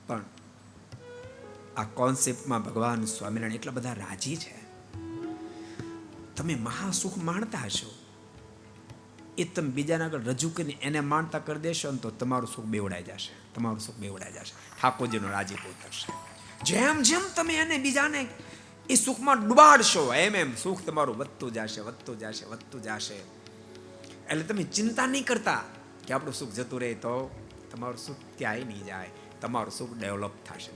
પણ આ કોન્સેપ્ટમાં ભગવાન સ્વામિનારાયણ એટલા બધા રાજી છે. તમે મહાસુખ માણતા હશો, એ તમે બીજાના આગળ રજૂ કરીને એને માણતા કરી દેશો ને તો તમારું સુખ બેવડાઈ જશે. ઠાકોરજીનો રાજીપો થશે. જેમ તમે એને બીજાને એ સુખમાં ડુબાડશો, એમ સુખ તમારું વધતું જશે. એટલે તમે ચિંતા નહીં કરતા કે આપણું સુખ જતું રહે તો તમારું સુખ ત્યાંય નહીં જાય. તમારું સુખ ડેવલપ થશે.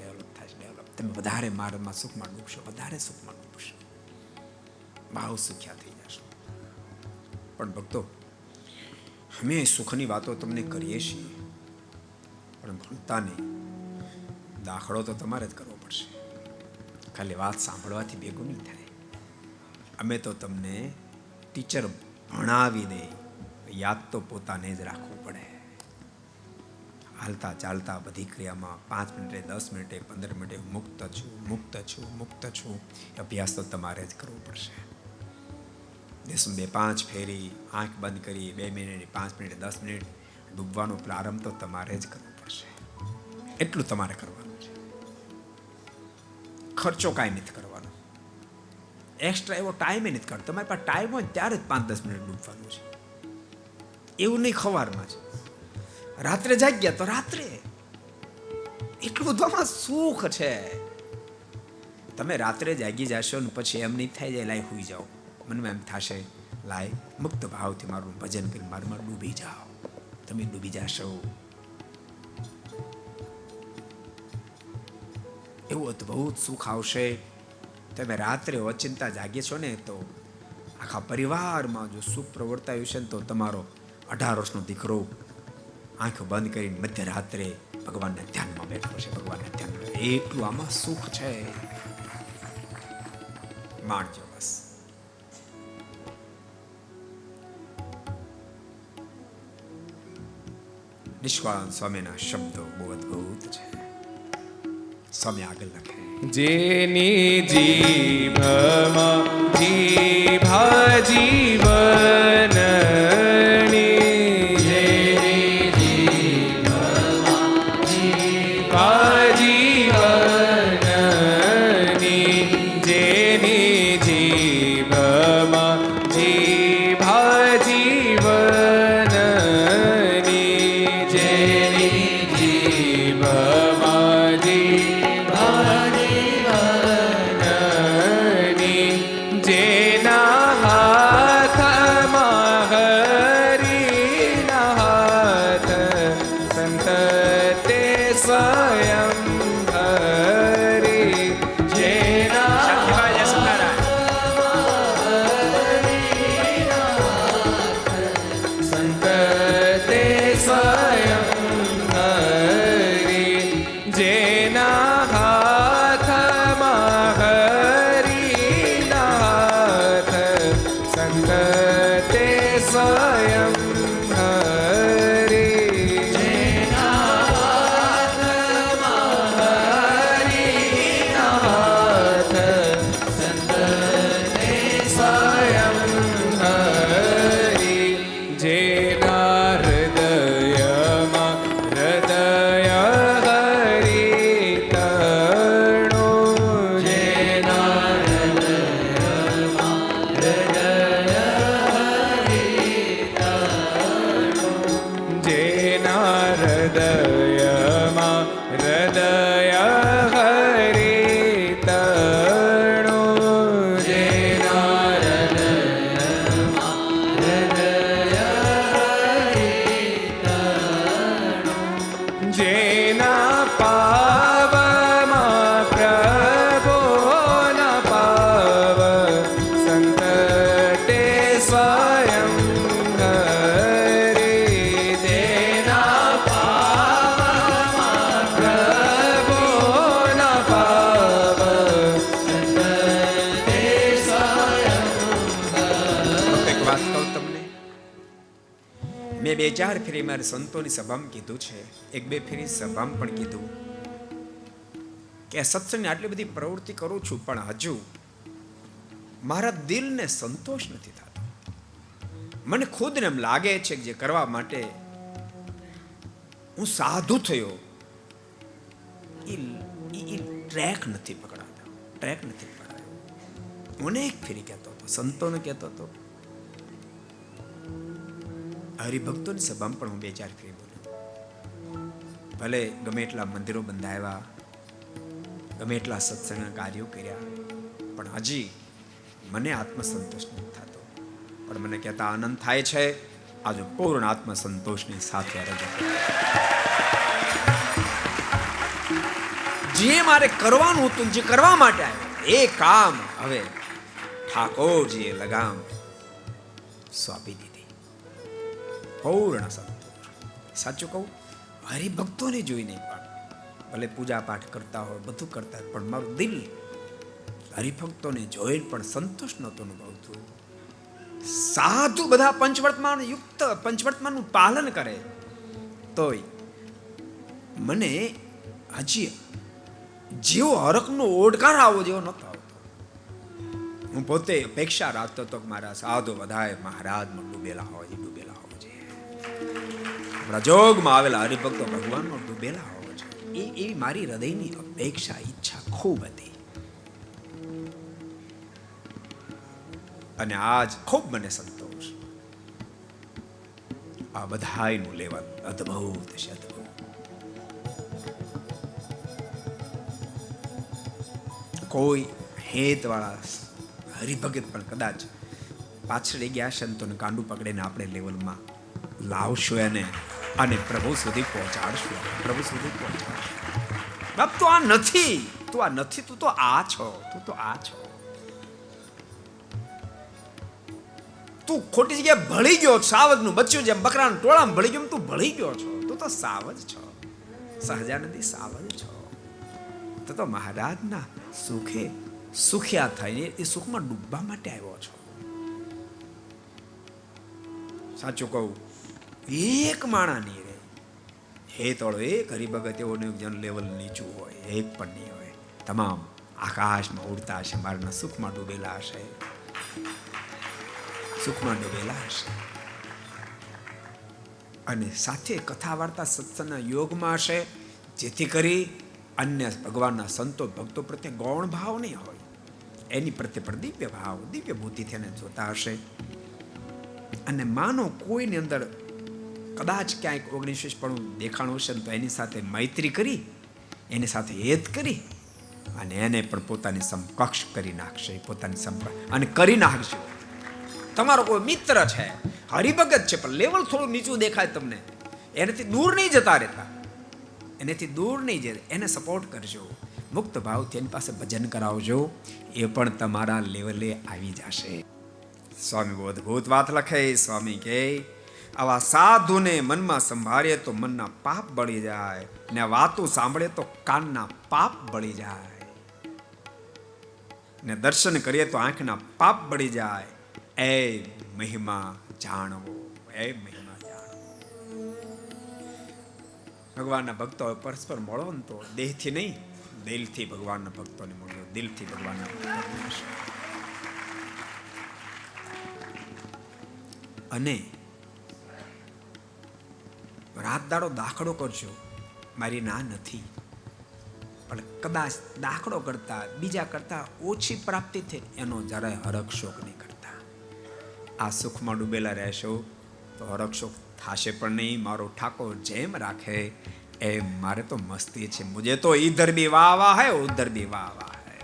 તમે વધારે માર્ગમાં સુખમાં ડૂબશો, વધારે સુખમાં ડૂબશો, બહુ સુખ્યા થઈ જશો. પણ ભક્તો, અમે સુખની વાતો તમને કરીએ છીએ, પણ ભણતા નહીં. દાખલો તો તમારે જ કરવો પડશે. ખાલી વાત સાંભળવાથી ભેગું નહીં થાય. અમે તો તમને ટીચર ભણાવી દે, યાદ તો પોતાને જ રાખવું પડે. હાલતા ચાલતા બધી ક્રિયામાં 5 મિનિટે, 10 મિનિટે, 15 મિનિટે મુક્ત છું, મુક્ત છું, મુક્ત છું, અભ્યાસ તો તમારે જ કરવો પડશે. દિવસમાં 2-5 ફેરી આંખ બંધ કરી 2 મિનિટ, 5 મિનિટ, 10 મિનિટ ડૂબવાનો પ્રારંભ તો તમારે જ કરવો પડશે. એટલું તમારે કરવાનું છે. ખર્ચો કાંઈ નથી કરવાનો, એક્સ્ટ્રા એવો ટાઈમ નથી કરતો. તમારી પાસે ટાઈમ હોય ત્યારે જ 5-10 મિનિટ ડૂબવાનું છે. એવું નહીં ખવારમાં જ. રાત્રે જાગ્યા તો રાત્રે. એટલું બધું આમાં સુખ છે. તમે રાત્રે જાગી જશો ને પછી એમ નહીં થાય જાય લાઈ હુઈ જાઓ. મનમાં એમ થશે લાય મુક્ત ભાવથી મારું ભજન કરી મારમાં ડૂબી જાઓ. તમે ડૂબી જશો. એવું અદ્ભુત સુખ આવશે. તમે રાત્રે અચિંતા જાગીએ છો ને તો આખા પરિવારમાં જો સુખ પ્રવર્તાયું છે ને તો તમારો 18 વર્ષનો દીકરો આંખો બંધ કરીને મધ્યરાત્રે ભગવાનના ધ્યાનમાં બેઠો છે. ભગવાનના ધ્યાનમાં એટલું આમાં સુખ છે. માણજો બસ. નિષ્કાળ સ્વામીના શબ્દો બહુ અદ્ભુત છે. સ્વામી આગળ લખે, જેની જીભમાં જીભા જીવનની, જેની જીભમાં જીભા જીવનની, જેની જીભમાં જીભા જીવનની, જેની જીભમાં જીભા જીવનની, જેના હાથમાં હરિના હાથ, સંત તે સ્વયં હરિ, જેના સંત તે સ્વયં હરિ, જેના હાથમાં હરિના હાથ, સંત તે સ્વયં હરિ, જેના હાથમાં હરિના હાથ, સંત તે સ્વયં હરિ, જેના હૃદયમાં હૃદય હરિતણો, જેના હૃદયમાં હૃદય હરિતણો, જેના હૃદયમાં હૃદય હરિતણો, જેના હૃદયમાં હૃદય હરિતણો, જેના પાવમાં પ્રભુના પાવ, સંત તે સ્વયં હરિ, તેના પાવમાં પ્રભુના પાવ, સંત તે સ્વયં એક વાત કહું તમને. મેં 2-4 ફેરી મારી સંતોની સભામાં કીધું છે, 1-2 ફેરી સભામાં પણ કીધું કે આ સત્સંગની આટલી બધી પ્રવૃત્તિ કરું છું પણ હજુ મારા દિલને સંતોષ નથી થતો. મને ખુદને એમ લાગે છે કે જે કરવા માટે હું સાધુ થયો એ ટ્રેક નથી પકડાતો, ટ્રેક નથી પકડાયો. મને એક ફેરી કહેતો હતો, સંતોને કહેતો હતો, હરિભક્તોની સભામાં પણ હું 2-4 ફેરી બોલ્યો. ભલે ગમે એટલા મંદિરો બંધાવ્યા, ગમે એટલા સત્સંગના કાર્યો કર્યા, પણ હજી મને આત્મસંતોષ નથી થતો. પણ મને કહેતા આનંદ થાય છે, આજે પૂર્ણ આત્મસંતોષની સાથે રજૂ જે મારે કરવાનું હતું, જે કરવા માટે આવ્યો એ કામ હવે ઠાકોરજીએ લગામ સોંપી દીધી. પૂર્ણ સંતોષ. સાચું કહું, હરિભક્તોને જોઈને પણ ભલે પૂજા પાઠ કરતા હોય, બધું કરતા હોય, પણ મારું દિલ હરિભક્તોને જોઈને પણ સંતોષ નહોતું અનુભવતું. સાધુ બધા પંચવર્તમાન યુક્ત, પંચવર્તમાનનું પાલન કરે તોય મને હજી જેવો હરખનો ઓડકાર આવો જેવો નહોતો આવતો. હું પોતે અપેક્ષા રાખતો હતો કે મારા સાધુ બધાએ મહારાજમાં ડૂબેલા હોય છે, ડૂબેલા હોવો જોઈએ. આપણા જોગમાં આવેલા હરિભક્તો ભગવાનમાં ડૂબેલા હોવો જોઈએ. એવી મારી હૃદયની અપેક્ષા, ઈચ્છા ખૂબ હતી. અને આજ ખૂબ મને સંતોષ. આ બધાયનું લેવલ અદ્ભુત છે, અદ્ભુત. કોઈ હેતવાળા હરિભગત પણ કદાચ પાછળ ગયા સંતોને કાંડું પકડીને આપણે લેવલમાં લાવશું એને, અને પ્રભુ સુધી પહોંચાડશું. પ્રભુ સુધી પહોંચાડશું. બાપ તું આ નથી, તું આ નથી, તું તો આ છો, તું તો આ છો. તું ખોટી જગ્યાએ ભળી ગયો. સાવજનું બચ્ચું જેમ બકરાના ટોળામાં ભળી ગયો, તું ભળી ગયો છો. તું તો સાવજ છો, સહજાનંદી સાવજ છો. તું તો મહારાજના સુખે સુખ્યા થઈને એ સુખમાં ડૂબવા માટે આવ્યો છો. સાચું કહું, એક માણા નહીં રહે હેતવાળો, એક હરિભગત એવો જન લેવલ નીચું હોય, એક પણ નહીં હોય. તમામ આકાશમાં ઉડતા હશે, મારના સુખમાં ડૂબેલા હશે, સુખમાં ડૂબેલા હશે. અને સાથે કથા વાર્તા સત્સંગના યોગમાં હશે, જેથી કરી અન્ય ભગવાનના સંતો ભક્તો પ્રત્યે ગૌણ ભાવ નહીં હોય, એની પ્રત્યે પણ દિવ્ય ભાવ, દિવ્ય બુદ્ધિથી એને જોતા હશે. અને માનો કોઈની અંદર કદાચ ક્યાંક 19 પણ દેખાણું હશે તો એની સાથે મૈત્રી કરી, એની સાથે હેત કરી અને એને પણ પોતાની સમકક્ષ કરી નાખશે, પોતાની સમકક્ષ અને કરી નાખશે. તમારો કોઈ મિત્ર છે, હરિભગત છે, પણ લેવલ થોડું નીચું દેખાય તમને, એનાથી દૂર નહીં જતા રહેતા, એનાથી દૂર નહીં જાય, એને સપોર્ટ કરજો, મુક્ત ભાવથી એની પાસે ભજન કરાવજો, એ પણ તમારા લેવલે આવી જશે. સ્વામી બહુ અદભુત વાત લખે. સ્વામી કહે આવા સાધુને મનમાં સંભાળીએ તો મનના પાપ બળી જાય, ને વાતો સાંભળીએ તો કાનના પાપ બળી જાય, ને દર્શન કરીએ તો આંખના પાપ બળી જાય. એ મહિમા જાણવો, એ મહિમા જાણવો. ભગવાનના ભક્તો પરસ્પર મળો ને તો દેહથી નહીં, દિલથી ભગવાનના ભક્તોને મળ્યો, દિલથી ભગવાનના ભક્તોને મળશે. અને રાત દાડો દાખલો કરજો, મારી ના નથી, પણ કદાચ દાખલો કરતા બીજા કરતા ઓછી પ્રાપ્તિ થઈ એનો જરાય હરખ શોક નહીં કરતા. આ સુખમાં ડૂબેલા રહેશો તો હરખ શોક થશે પણ નહીં. મારો ઠાકોર જેમ રાખે એમ મારે તો મસ્તી છે, મુજે તો ઈધર ભી વાહ વાહ હૈ, ઉધર ભી વાહ વાહ હૈ.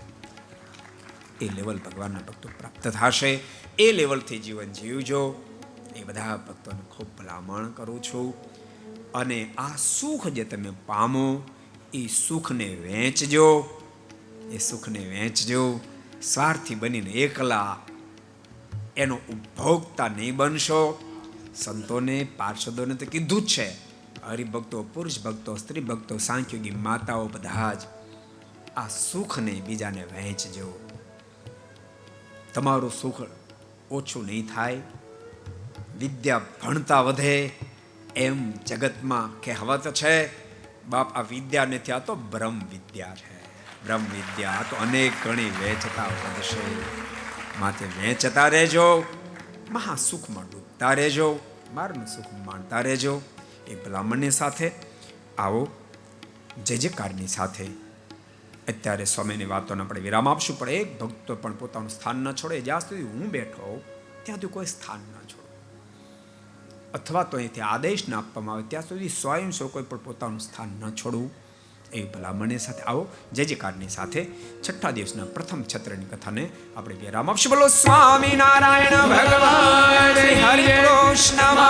એ લેવલ ભગવાનના ભક્તો પ્રાપ્ત થશે. એ લેવલથી જીવન જીવજો, એ બધા ભક્તોને ખૂબ ભલામણ કરું છું. અને આ સુખ જે તમે પામો એ સુખને વહેંચજો, એ સુખને વહેંચજો. સ્વાર્થી બનીને એકલા એનો ઉપભોગતા નહીં બનશો. સંતોને પાર્ષદોને તો કીધું જ છે, હરિભક્તો, પુરુષ ભક્તો, સ્ત્રી ભક્તો, સાંખ્યોગી માતાઓ બધા જ આ સુખને બીજાને વહેંચજો. તમારું સુખ ઓછું નહીં થાય. વિદ્યા ભણતા વધે એમ જગતમાં કહેવત છે. બાપ આ વિદ્યા નથી, આ તો બ્રહ્મ વિદ્યા છે. બ્રહ્મ વિદ્યા આ તો અનેક ગણી વહેંચતા વધશે. માથે વહેંચતા રહેજો, મહાસુખમાં ડૂબતા રહેજો, મારનું સુખ માણતા રહેજો. એ ભલામણની સાથે આવો જય જયકારની સાથે અત્યારે સ્વામીની વાતોને આપણે વિરામ આપશું. પણ એક ભક્તો પણ પોતાનું સ્થાન ન છોડે. જ્યાં સુધી હું બેઠો ત્યાં સુધી કોઈ સ્થાન ન છોડો, અથવા તો અહીંથી આદેશ ના આપવામાં આવે ત્યાં સુધી સ્વયં કોઈ પણ પોતાનું સ્થાન ન છોડવું. એ ભલામણની સાથે આવો જય જયકારની સાથે છઠ્ઠા દિવસના પ્રથમ છત્રની કથાને આપણે વિરામ આપશું. બોલો સ્વામિનારાયણ ભગવાન હરિ કૃષ્ણ.